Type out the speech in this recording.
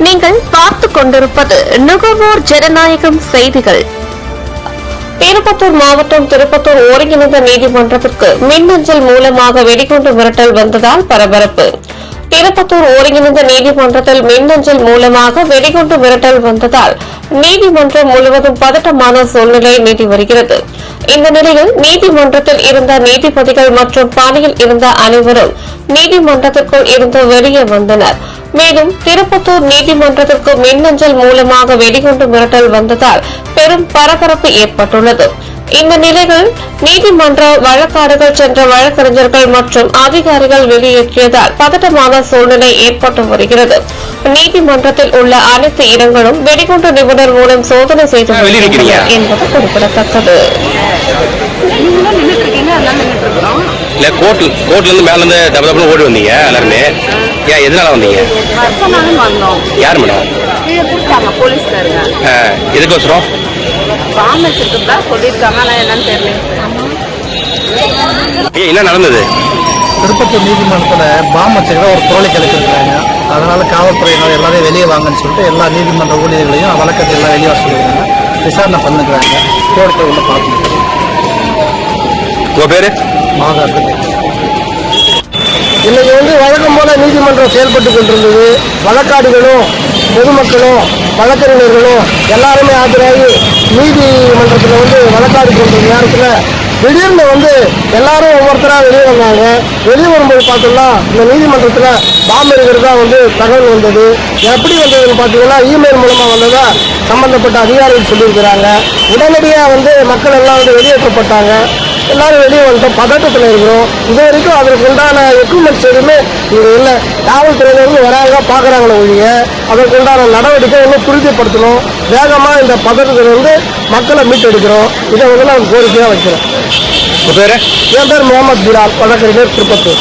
நீங்கள் பார்த்துக் கொண்டிருப்பது நுகர்வோர் ஜனநாயகம் செய்திகள். திருப்பத்தூர் மாவட்டம் திருப்பத்தூர் ஒருங்கிணைந்த நீதிமன்றத்திற்கு மின்னஞ்சல் மூலமாக வெடிகுண்டு மிரட்டல் வந்ததால் பரபரப்பு. திருப்பத்தூர் ஒருங்கிணைந்த நீதிமன்றத்தில் மின்னஞ்சல் மூலமாக வெடிகுண்டு மிரட்டல் வந்ததால் நீதிமன்றம் முழுவதும் பதட்டமான சூழ்நிலை நீடி வருகிறது. இந்த நிலையில் நீதிமன்றத்தில் இருந்த நீதிபதிகள் மற்றும் பணியில் இருந்த அனைவரும் நீதிமன்றத்திற்குள் இருந்து வெளியே வந்தனர். மேலும் திருப்பத்தூர் நீதிமன்றத்திற்கு மின்னஞ்சல் மூலமாக வெடிகுண்டு மிரட்டல் வந்ததால் பெரும் பரபரப்பு ஏற்பட்டுள்ளது. இந்த நிலையில் நீதிமன்ற வழக்காடுகள் சென்ற வழக்கறிஞர்கள் மற்றும் அதிகாரிகள் வெளியேற்றியதால் பதட்டமான சூழ்நிலை ஏற்பட்டு வருகிறது. நீதிமன்றத்தில் உள்ள அனைத்து இடங்களும் வெடிகுண்டு நிபுணர் மூலம் சோதனை செய்து வருகிறது என்பது குறிப்பிடத்தக்கது. கோர்ட்ல இருந்து மேல இருந்து தப்பு ஓடி வந்தீங்க எல்லாருமே. ஏன் எதனால வந்தீங்க? யார் மேடம்? போலீஸ்காரங்க. எதுக்கோசரம்? பாம்பு வச்சிருக்கா சொல்லியிருக்காங்க. ஆனா என்னன்னு தெரியல. என்ன நடந்தது? திருப்பத்தூர் நீதிமன்றத்தில் பாம்பு வச்சுக்கிற ஒரு குரலை கிளப்பிருக்கிறாங்க. அதனால காவல்துறையினர் எல்லாரையும் வெளியே வாங்கன்னு சொல்லிட்டு எல்லா நீதிமன்ற ஊழியர்களையும் வழக்கத்தை எல்லாம் வெளியே வர சொல்லியிருக்காங்க. விசாரணை பண்ணுறாங்க. கோர்ட்டில் உள்ள பார்த்துருக்காங்க. உங்கள் பேர்? மாகாட்டு. இன்னைக்கு வழக்கம் போல நீதிமன்றம் செயல்பட்டு கொண்டிருந்தது. வழக்காடிகளும் பொதுமக்களும் வழக்கறிஞர்களும் எல்லாருமே ஆஜராகி நீதிமன்றத்தில் வழக்காடி கொண்ட நேரத்தில் திடீர்னு எல்லாரும் ஒவ்வொருத்தராக வெளியே வந்தாங்க. வெளியே வரும்போது பார்த்தோம்னா இந்த நீதிமன்றத்தில் பாம்பு இருக்கிறதா தகவல் வந்தது. எப்படி வந்ததுன்னு பார்த்தீங்கன்னா இமெயில் மூலமாக வந்ததா சம்பந்தப்பட்ட அதிகாரிகள் சொல்லியிருக்கிறாங்க. உடனடியாக மக்கள் எல்லாம் வெளியேற்றப்பட்டாங்க. எல்லாரும் வெளியே வந்துட்டோம். பதட்டத்தில் இருக்கிறோம். இது வரைக்கும் அதற்கு உண்டான எக்யூப்மெண்ட்ஸ் எதுவுமே இங்கே இல்லை. காவல்துறையிலிருந்து வராங்க, பார்க்குறாங்களே ஒழிய அதற்கு உண்டான நடவடிக்கை இன்னும் துரிதப்படுத்தணும். வேகமாக இந்த பதட்டத்திலிருந்து மக்களை மீட்டெடுக்கிறோம். இதை நாங்கள் கோரிக்கையாக வைக்கிறோம். என் பேர் முகமது பிலால், வழக்கறிஞர், திருப்பத்தூர்.